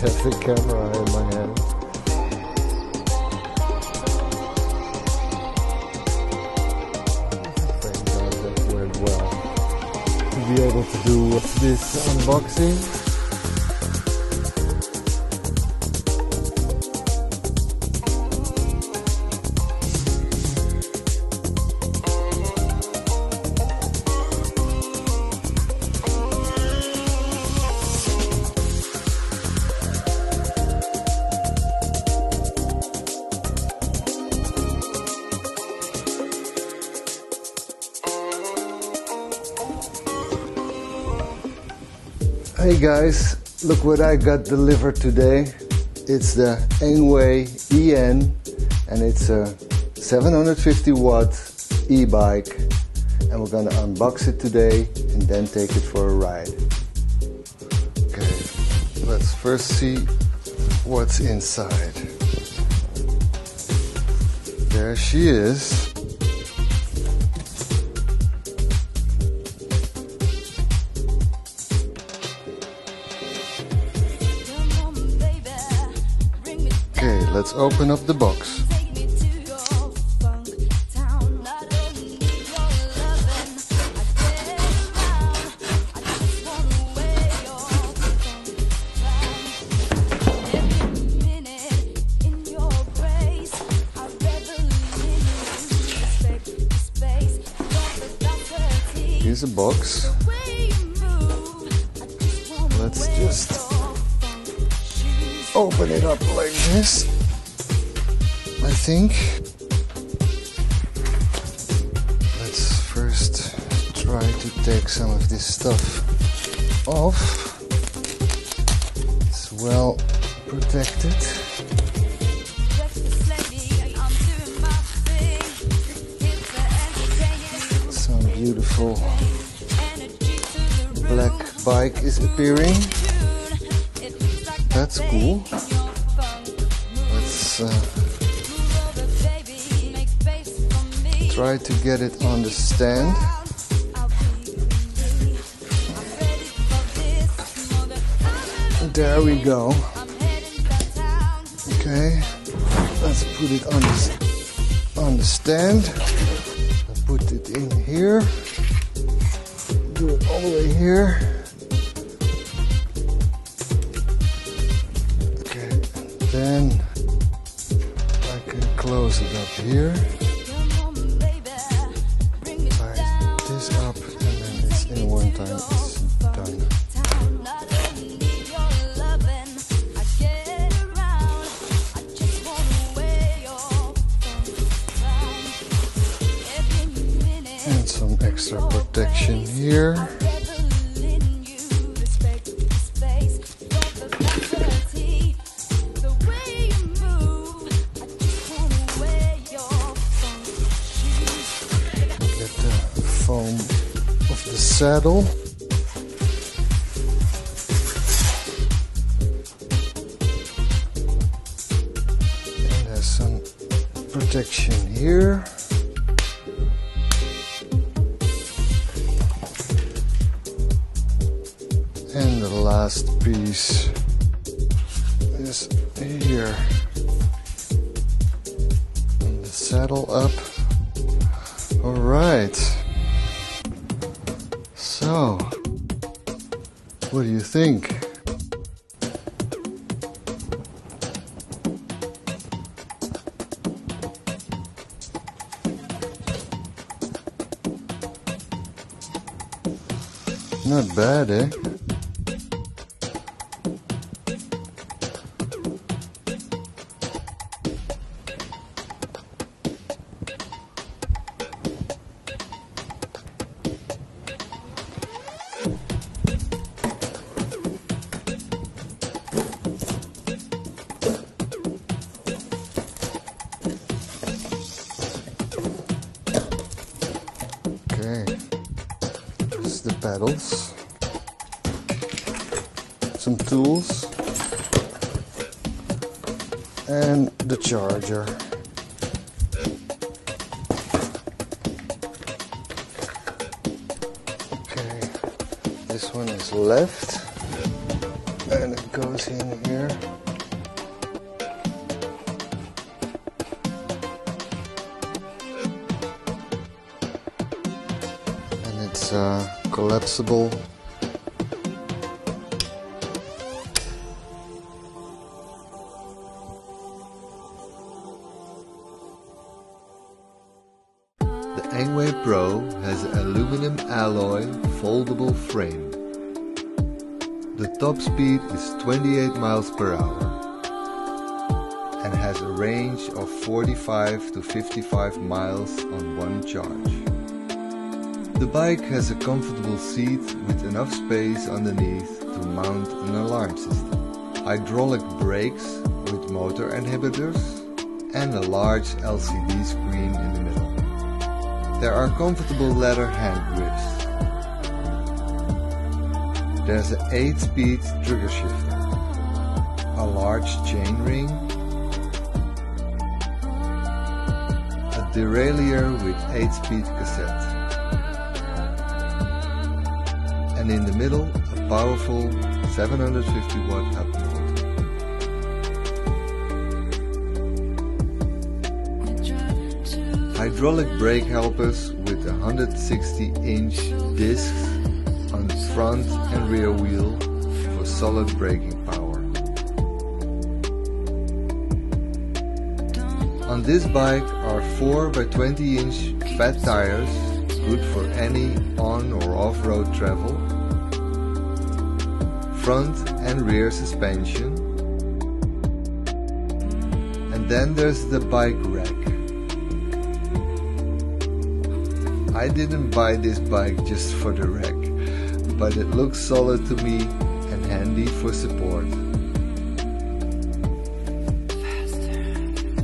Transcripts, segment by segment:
have the camera in my hand. Thank God that went well. To be able to do this unboxing. Hey guys, look what I got delivered today. It's the ENGWE EN and it's a 750 watt e-bike, and we're gonna unbox it today and then take it for a ride. Okay, let's first see what's inside. There she is. Okay, let's open up the box. Here's a box. Let's just open it up like this, I think. Let's first try to take some of this stuff off. It's well protected. Some beautiful black bike is appearing. That's cool. Let's try to get it on the stand. There we go. Okay, let's put it on the stand. Put it in here. Do it all the way here. Then I can close it up here, tie this up, and then it's in one time it's done. And some extra protection here. Foam of the saddle. And there's some protection here. And the last piece is here. And the saddle up. All right. So, what do you think? Not bad, eh? Okay, just the pedals, some tools, and the charger. Okay, this one is left. And it goes in here. And it's collapsible. The ENGWE Pro has an aluminum alloy foldable frame. The top speed is 28 miles per hour and has a range of 45 to 55 miles on one charge. The bike has a comfortable seat with enough space underneath to mount an alarm system, hydraulic brakes with motor inhibitors, and a large LCD screen in the middle. There are comfortable leather hand grips. There's an 8-speed trigger shifter, a large chain ring, a derailleur with 8-speed cassette, and in the middle a powerful 750 watt up motor. Hydraulic brake helpers with 160-inch discs on the front and rear wheel for solid braking power. On this bike are 4 by 20-inch fat tires, good for any on or off-road travel, front and rear suspension, and then there's the bike rack. I didn't buy this bike just for the rack, but it looks solid to me and handy for support.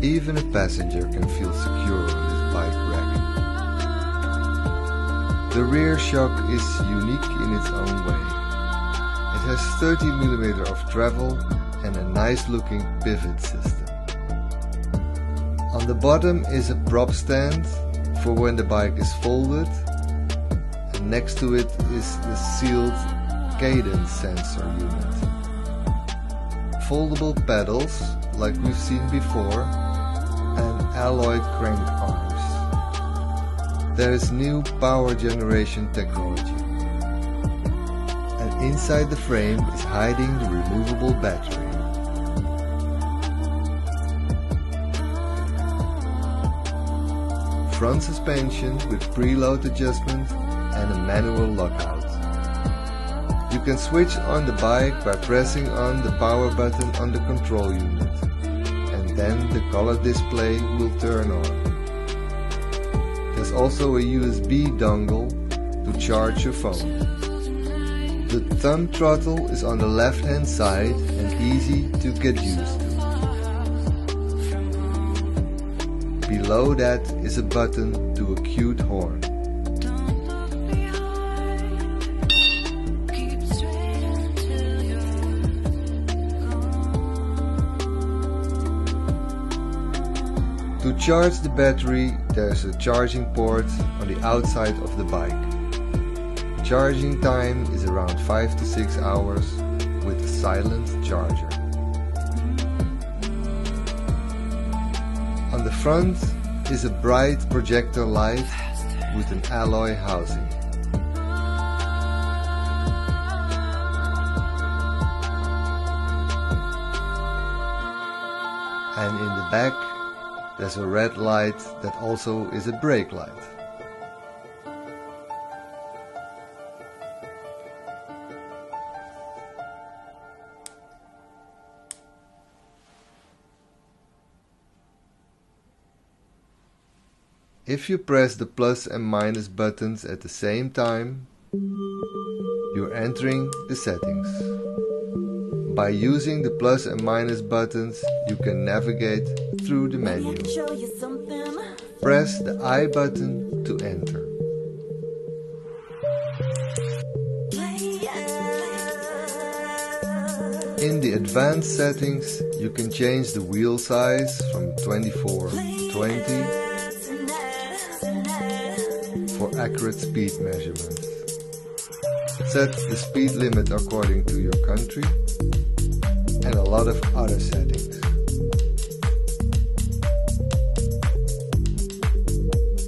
Even a passenger can feel secure on this bike rack. The rear shock is unique in its own way. It has 30mm of travel and a nice looking pivot system. On the bottom is a prop stand for when the bike is folded, and next to it is the sealed cadence sensor unit. Foldable pedals like we've seen before, and alloy crank arms. There is new power generation technology, and inside the frame is hiding the removable battery. Front suspension with preload adjustment and a manual lockout. You can switch on the bike by pressing on the power button on the control unit, and then the color display will turn on. There's also a USB dongle to charge your phone. The thumb throttle is on the left hand side and easy to get used to. Below that is a button to a cute horn. To charge the battery, there's a charging port on the outside of the bike. Charging time is around 5 to 6 hours with a silent charger. On the front is a bright projector light with an alloy housing. And in the back there's a red light that also is a brake light. If you press the plus and minus buttons at the same time, you're entering the settings. By using the plus and minus buttons, you can navigate through the menu. Press the I button to enter. In the advanced settings, you can change the wheel size from 24 to 20 for accurate speed measurements. Set the speed limit according to your country, and a lot of other settings.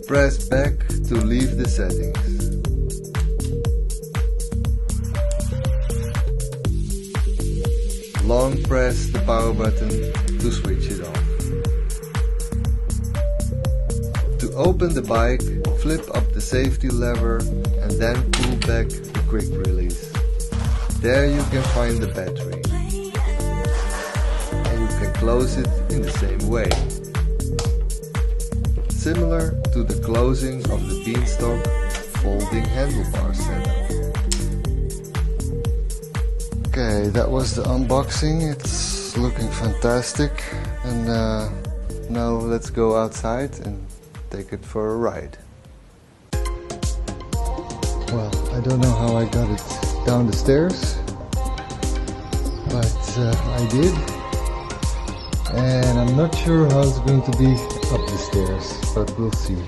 Press back to leave the settings. Long press the power button to switch it off. To open the bike, flip up the safety lever and then pull back the quick release. There you can find the battery. And you can close it in the same way. Similar to the closing of the beanstalk folding handlebar setup. Okay, that was the unboxing. It's looking fantastic. And now let's go outside and take it for a ride. Well, I don't know how I got it down the stairs, but I did. And I'm not sure how it's going to be up the stairs, but we'll see.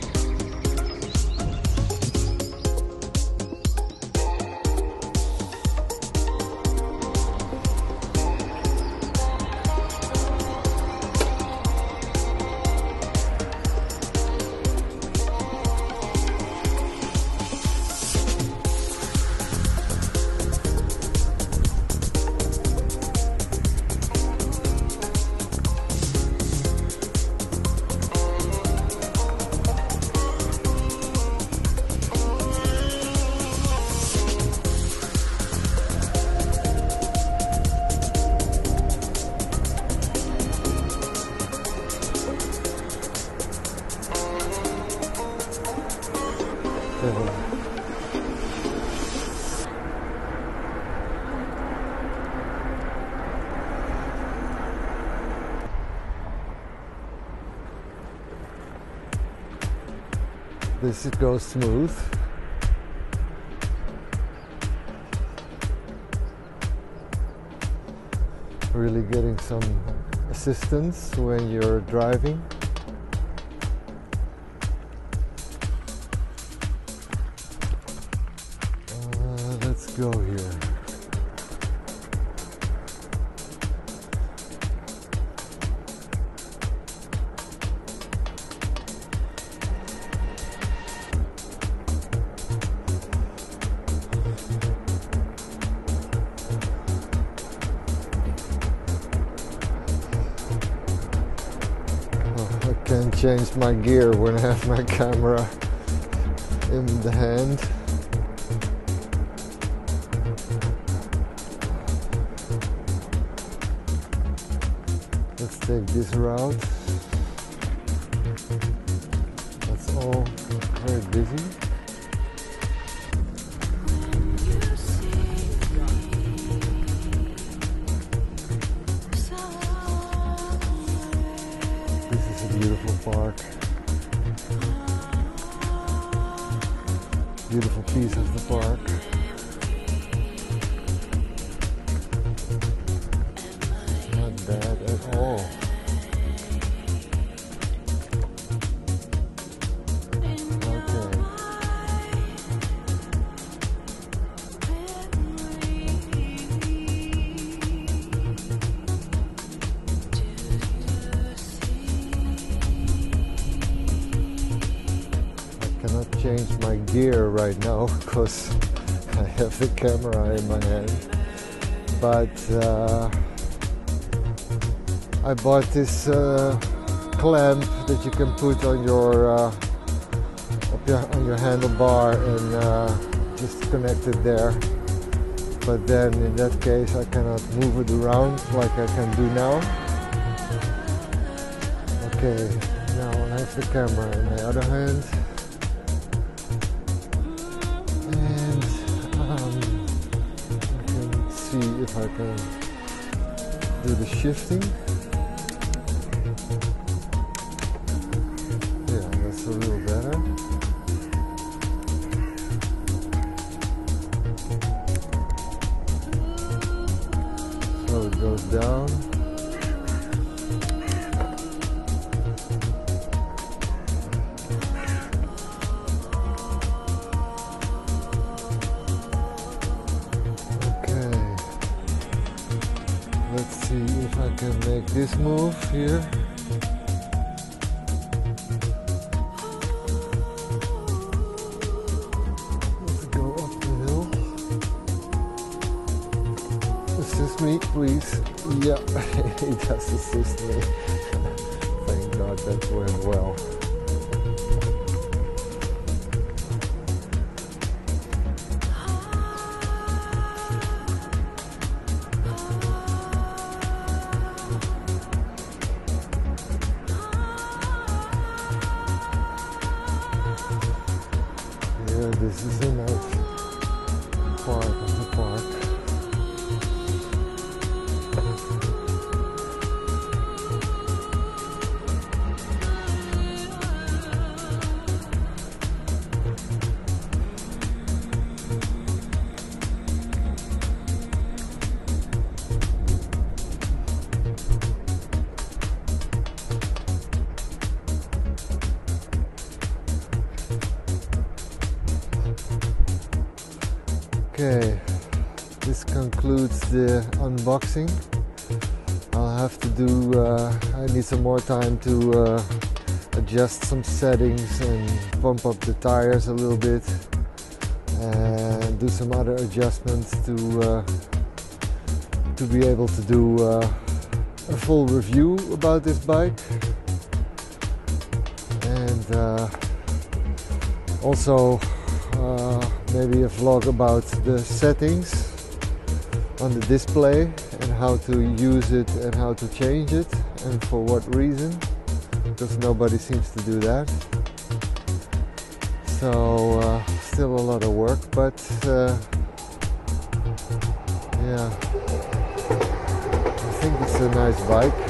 This goes smooth. Really getting some assistance when you're driving. Let's go here. I can't change my gear when I have my camera in the hand. Let's take this route. That's all very busy. This is a beautiful park. Beautiful piece of the park. Not bad at all. Change my gear right now because I have the camera in my hand, but I bought this clamp that you can put on your handlebar and just connect it there. But then in that case I cannot move it around like I can do now. Okay, now I have the camera in my other hand. See if I can do the shifting. Yeah, that's a little better. So it goes down. can make this move here. Let's go up the hill. Assist me, please. Yeah, he does assist me. Thank God that went well. Yeah, this is a nice part of the park. Okay, this concludes the unboxing. I'll have to do, I need some more time to adjust some settings and bump up the tires a little bit and do some other adjustments to be able to do a full review about this bike. And also maybe a vlog about the settings on the display and how to use it and how to change it and for what reason, because nobody seems to do that. So still a lot of work, but yeah, I think it's a nice bike.